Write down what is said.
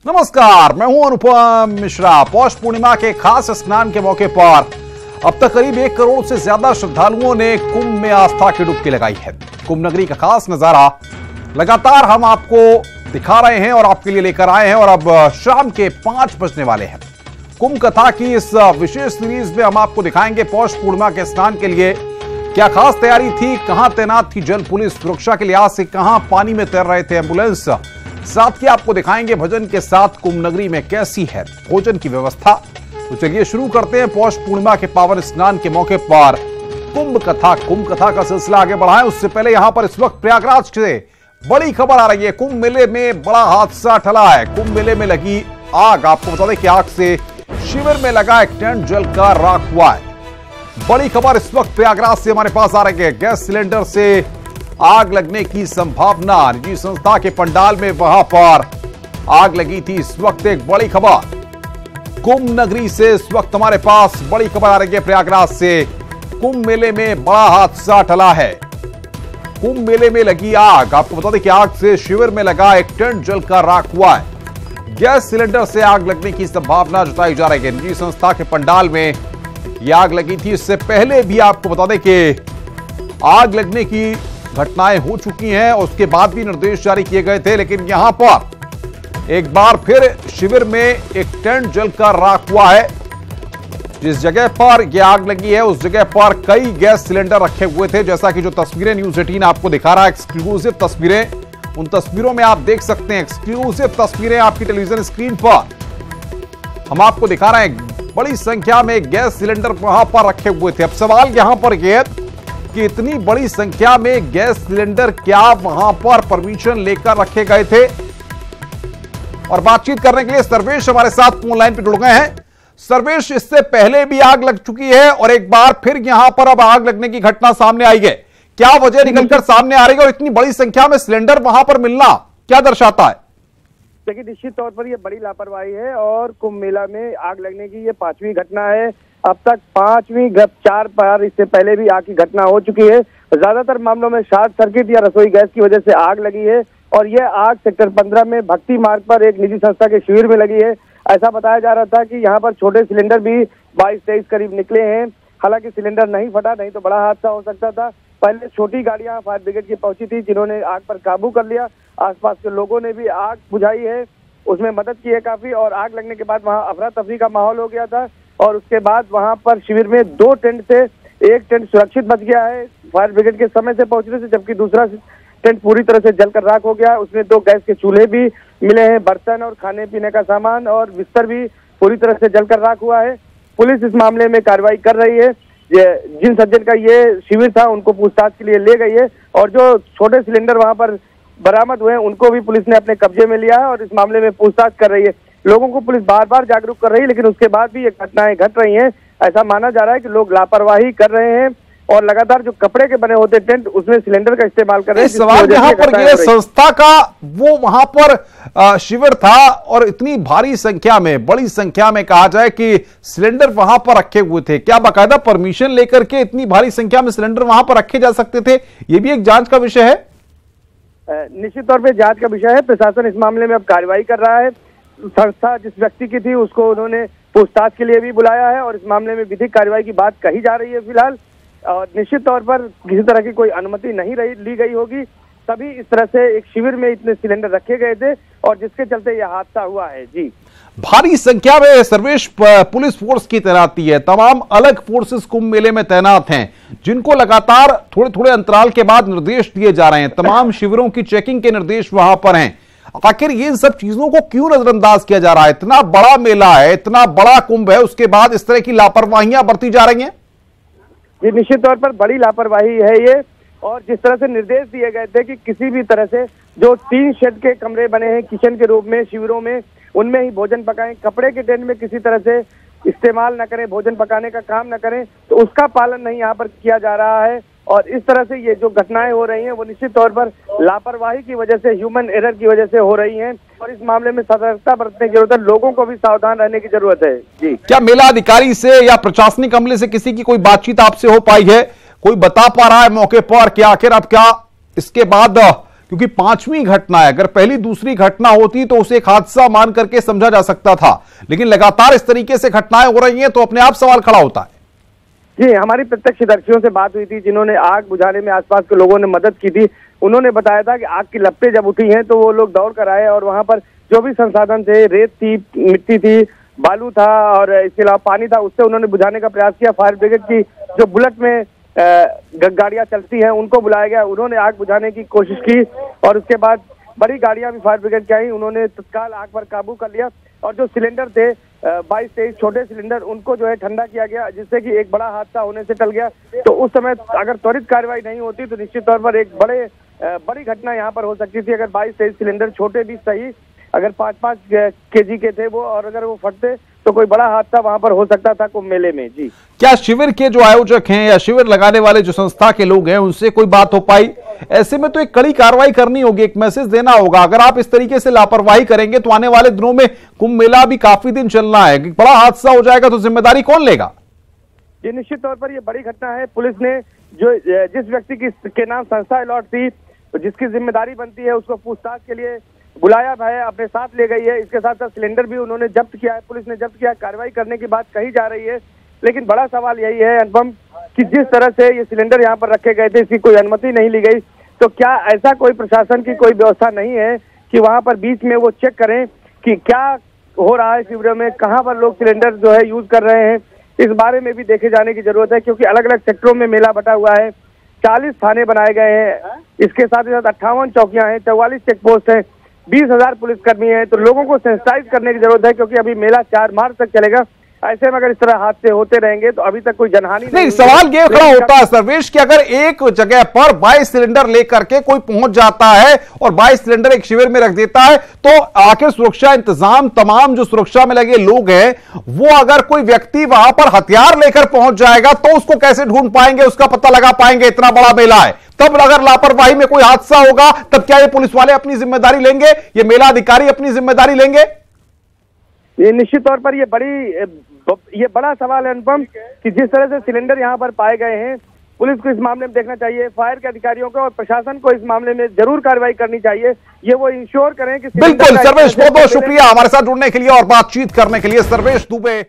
नमस्कार, मैं हूं अनुपम मिश्रा। पौष पूर्णिमा के खास स्नान के मौके पर अब तक करीब 1 करोड़ से ज्यादा श्रद्धालुओं ने कुंभ में आस्था की डुबकी लगाई है। कुंभ नगरी का खास नजारा लगातार हम आपको दिखा रहे हैं और आपके लिए लेकर आए हैं और अब शाम के 5 बजने वाले हैं। कुंभ कथा की इस विशेष सीरीज में हम आपको दिखाएंगे पौष पूर्णिमा के स्नान के लिए क्या खास तैयारी थी, कहां तैनात थी जल पुलिस सुरक्षा के लिहाज से, कहां पानी में तैर रहे थे एम्बुलेंस, साथ ही आपको दिखाएंगे भजन के साथ कुंभ नगरी में कैसी है भोजन की व्यवस्था। तो चलिए शुरू करते हैं पौष पूर्णिमा के पावन स्नान के मौके पर कुंभ कथा का सिलसिला आगे बढ़ाएं। उससे पहले यहां पर इस वक्त प्रयागराज से बड़ी खबर आ रही है। कुंभ मेले में बड़ा हादसा टला है। कुंभ मेले में लगी आग, आपको बता दें कि आग से शिविर में लगा एक टेंट जलकर राख हुआ है। बड़ी खबर इस वक्त प्रयागराज से हमारे पास आ रही है। गैस सिलेंडर से आग लगने की संभावना, निजी संस्था के पंडाल में वहां पर आग लगी थी। इस वक्त एक बड़ी खबर कुंभ नगरी से इस वक्त हमारे पास बड़ी खबर आ रही है प्रयागराज से। कुंभ मेले में बड़ा हादसा टला है। कुंभ मेले में लगी आग, आपको बता दें कि आग से शिविर में लगा एक टेंट जलकर राख हुआ है। गैस सिलेंडर से आग लगने की संभावना जताई जा रही है। निजी संस्था के पंडाल में यह आग लगी थी। इससे पहले भी आपको बता दें कि आग लगने की घटनाएं हो चुकी हैं और उसके बाद भी निर्देश जारी किए गए थे, लेकिन यहां पर एक बार फिर शिविर में एक टेंट जलकर राख हुआ है। जिस जगह पर यह आग लगी है उस जगह पर कई गैस सिलेंडर रखे हुए थे, जैसा कि जो तस्वीरें न्यूज 18 आपको दिखा रहा है, एक्सक्लूसिव तस्वीरें। उन तस्वीरों में आप देख सकते हैं, एक्सक्लूसिव तस्वीरें आपकी टेलीविजन स्क्रीन पर हम आपको दिखा रहे हैं। बड़ी संख्या में गैस सिलेंडर वहां पर रखे हुए थे। अब सवाल यहां पर यह है कि इतनी बड़ी संख्या में गैस सिलेंडर क्या वहां पर परमिशन लेकर रखे गए थे? और बातचीत करने के लिए सर्वेश हमारे साथ फोन लाइन पर जुड़ गए हैं। सर्वेश, इससे पहले भी आग लग चुकी है और एक बार फिर यहां पर अब आग लगने की घटना सामने आई है। क्या वजह निकलकर सामने आ रही है और इतनी बड़ी संख्या में सिलेंडर वहां पर मिलना क्या दर्शाता है? देखिए, निश्चित तौर पर यह बड़ी लापरवाही है और कुंभ मेला में आग लगने की ये 5वीं घटना है। अब तक 4 बार इससे पहले भी आग की घटना हो चुकी है। ज्यादातर मामलों में शॉर्ट सर्किट या रसोई गैस की वजह से आग लगी है और यह आग सेक्टर 15 में भक्ति मार्ग पर एक निजी संस्था के शिविर में लगी है। ऐसा बताया जा रहा था कि यहाँ पर छोटे सिलेंडर भी 22-23 करीब निकले हैं। हालांकि सिलेंडर नहीं फटा, नहीं तो बड़ा हादसा हो सकता था। पहले छोटी गाड़ियां फायर ब्रिगेड की पहुंची थी जिन्होंने आग पर काबू कर लिया। आसपास के लोगों ने भी आग बुझाई है, उसमें मदद की है काफी। और आग लगने के बाद वहां अफरा तफरी का माहौल हो गया था और उसके बाद वहां पर शिविर में 2 टेंट से एक टेंट सुरक्षित बच गया है फायर ब्रिगेड के समय से पहुंचने से, जबकि दूसरा टेंट पूरी तरह से जलकर राख हो गया। उसमें 2 गैस के चूल्हे भी मिले हैं, बर्तन और खाने पीने का सामान और बिस्तर भी पूरी तरह से जलकर राख हुआ है। पुलिस इस मामले में कार्रवाई कर रही है। जिन सज्जन का ये शिविर था उनको पूछताछ के लिए ले गई है और जो छोटे सिलेंडर वहां पर बरामद हुए उनको भी पुलिस ने अपने कब्जे में लिया है और इस मामले में पूछताछ कर रही है। लोगों को पुलिस बार बार जागरूक कर रही है, लेकिन उसके बाद भी ये घटनाएं घट रही हैं। ऐसा माना जा रहा है कि लोग लापरवाही कर रहे हैं और लगातार जो कपड़े के बने होते टेंट उसमें सिलेंडर का इस्तेमाल कर रहे हैं। सवाल यहाँ पर ये संस्था का वो वहां पर शिविर था और इतनी भारी संख्या में, बड़ी संख्या में कहा जाए कि सिलेंडर वहां पर रखे हुए थे। क्या बाकायदा परमिशन लेकर के इतनी भारी संख्या में सिलेंडर वहां पर रखे जा सकते थे? ये भी एक जांच का विषय है। निश्चित तौर पर जांच का विषय है। प्रशासन इस मामले में अब कार्रवाई कर रहा है। संस्था जिस व्यक्ति की थी उसको उन्होंने पूछताछ के लिए भी बुलाया है और इस मामले में विधिक कार्रवाई की बात कही जा रही है फिलहाल। और निश्चित तौर पर किसी तरह की कोई अनुमति नहीं ली गई होगी, तभी इस तरह से एक शिविर में इतने सिलेंडर रखे गए थे और जिसके चलते यह हादसा हुआ है। जी, भारी संख्या में सर्वेश पुलिस फोर्स की तैनाती है। तमाम अलग फोर्सेस कुंभ मेले में तैनात हैं, जिनको लगातार थोड़े थोड़े अंतराल के बाद निर्देश दिए जा रहे हैं। तमाम शिविरों की चेकिंग के निर्देश वहां पर हैं। आखिर ये सब चीजों को क्यों नजरअंदाज किया जा रहा है? इतना बड़ा मेला है, इतना बड़ा कुंभ है, उसके बाद इस तरह की लापरवाहियां बरती जा रही हैं। ये निश्चित तौर पर बड़ी लापरवाही है ये। और जिस तरह से निर्देश दिए गए थे कि किसी भी तरह से जो 3 शेड के कमरे बने हैं किचन के रूप में शिविरों में, उनमें ही भोजन पकाएं, कपड़े के टेंट में किसी तरह से इस्तेमाल न करें, भोजन पकाने का काम न करें, तो उसका पालन नहीं यहाँ पर किया जा रहा है। और इस तरह से ये जो घटनाएं हो रही हैं वो निश्चित तौर पर लापरवाही की वजह से, ह्यूमन एरर की वजह से हो रही हैं और इस मामले में सतर्कता बरतने की जरूरत है। लोगों को भी सावधान रहने की जरूरत है। जी, क्या मेला अधिकारी से या प्रशासनिक अमले से किसी की कोई बातचीत आपसे हो पाई है? कोई बता पा रहा है मौके पर कि आखिर अब क्या इसके बाद क्योंकि पांचवी घटना है। अगर पहली दूसरी घटना होती तो उसे एक हादसा मान करके समझा जा सकता था, लेकिन लगातार इस तरीके से घटनाएं हो रही हैं तो अपने आप सवाल खड़ा होता है। जी, हमारी प्रत्यक्षदर्शियों से बात हुई थी जिन्होंने आग बुझाने में आसपास के लोगों ने मदद की थी। उन्होंने बताया था कि आग की लपटें जब उठी हैं तो वो लोग दौड़ कर आए और वहां पर जो भी संसाधन थे, रेत थी, मिट्टी थी, बालू था और इसके अलावा पानी था, उससे उन्होंने बुझाने का प्रयास किया। फायर ब्रिगेड की जो बुलेट में गाड़ियां चलती हैं उनको बुलाया गया, उन्होंने आग बुझाने की कोशिश की और उसके बाद बड़ी गाड़ियां भी फायर ब्रिगेड की आई, उन्होंने तत्काल आग पर काबू कर लिया और जो सिलेंडर थे 22-23 छोटे सिलेंडर, उनको जो है ठंडा किया गया, जिससे कि एक बड़ा हादसा होने से टल गया। तो उस समय अगर त्वरित कार्रवाई नहीं होती तो निश्चित तौर पर एक बड़ी घटना यहाँ पर हो सकती थी। अगर 22-23 सिलेंडर छोटे भी सही, अगर 5-5 केजी के थे वो, और अगर वो फटते तो कोई बड़ा हादसा वहां पर हो सकता था कुंभ मेले में। जी, क्या शिविर के जो आयोजक हैं या शिविर लगाने वाले जो संस्था के लोग हैं उनसे कोई बात हो पाई? ऐसे में तो एक कड़ी कार्रवाई करनी होगी, एक मैसेज देना होगा। अगर आप इस तरीके से लापरवाही करेंगे तो आने वाले दिनों में कुंभ मेला भी काफी दिन चलना है, बड़ा हादसा हो जाएगा तो जिम्मेदारी कौन लेगा? ये निश्चित तौर पर ये बड़ी घटना है। पुलिस ने जो जिस व्यक्ति के नाम संस्था अलॉट थी, जिसकी जिम्मेदारी बनती है, उसको पूछताछ के लिए बुलाया है, अपने साथ ले गई है। इसके साथ साथ सिलेंडर भी उन्होंने जब्त किया है, पुलिस ने जब्त किया। कार्रवाई करने की बात कही जा रही है, लेकिन बड़ा सवाल यही है अनुपम कि जिस तरह से ये सिलेंडर यहाँ पर रखे गए थे, इसकी कोई अनुमति नहीं ली गई, तो क्या ऐसा कोई प्रशासन की कोई व्यवस्था नहीं है कि वहां पर बीच में वो चेक करें कि क्या हो रहा है शिविरों में, कहाँ पर लोग सिलेंडर जो है यूज कर रहे हैं? इस बारे में भी देखे जाने की जरूरत है, क्योंकि अलग अलग सेक्टरों में मेला बटा हुआ है। 40 थाने बनाए गए हैं, इसके साथ ही साथ 58 चौकियां हैं, 44 चेक पोस्ट है, 20,000 पुलिसकर्मी हैं। तो लोगों को सेंसिटाइज करने की जरूरत है, क्योंकि अभी मेला 4 मार्च तक चलेगा। ऐसे में अगर इस तरह हादसे होते रहेंगे तो अभी तक कोई जनहानि नहीं। सवाल ये खड़ा होता है सर्वेश कि अगर एक जगह पर 22 सिलेंडर लेकर के कोई पहुंच जाता है और 22 सिलेंडर एक शिविर में रख देता है, तो आखिर सुरक्षा इंतजाम, तमाम जो सुरक्षा में लगे लोग हैं, वो अगर कोई व्यक्ति वहां पर हथियार लेकर पहुंच जाएगा तो उसको कैसे ढूंढ पाएंगे, उसका पता लगा पाएंगे? इतना बड़ा मेला है, तब अगर लापरवाही में कोई हादसा होगा तब क्या ये पुलिस वाले अपनी जिम्मेदारी लेंगे, ये मेला अधिकारी अपनी जिम्मेदारी लेंगे? ये निश्चित तौर पर ये बड़ा सवाल है अनुपम कि जिस तरह से सिलेंडर यहाँ पर पाए गए हैं, पुलिस को इस मामले में देखना चाहिए, फायर के अधिकारियों को और प्रशासन को इस मामले में जरूर कार्रवाई करनी चाहिए। ये वो इंश्योर करें कि बिल्कुल। सर्वेश, बहुत बहुत शुक्रिया हमारे साथ जुड़ने के लिए और बातचीत करने के लिए। सर्वेश दुबे।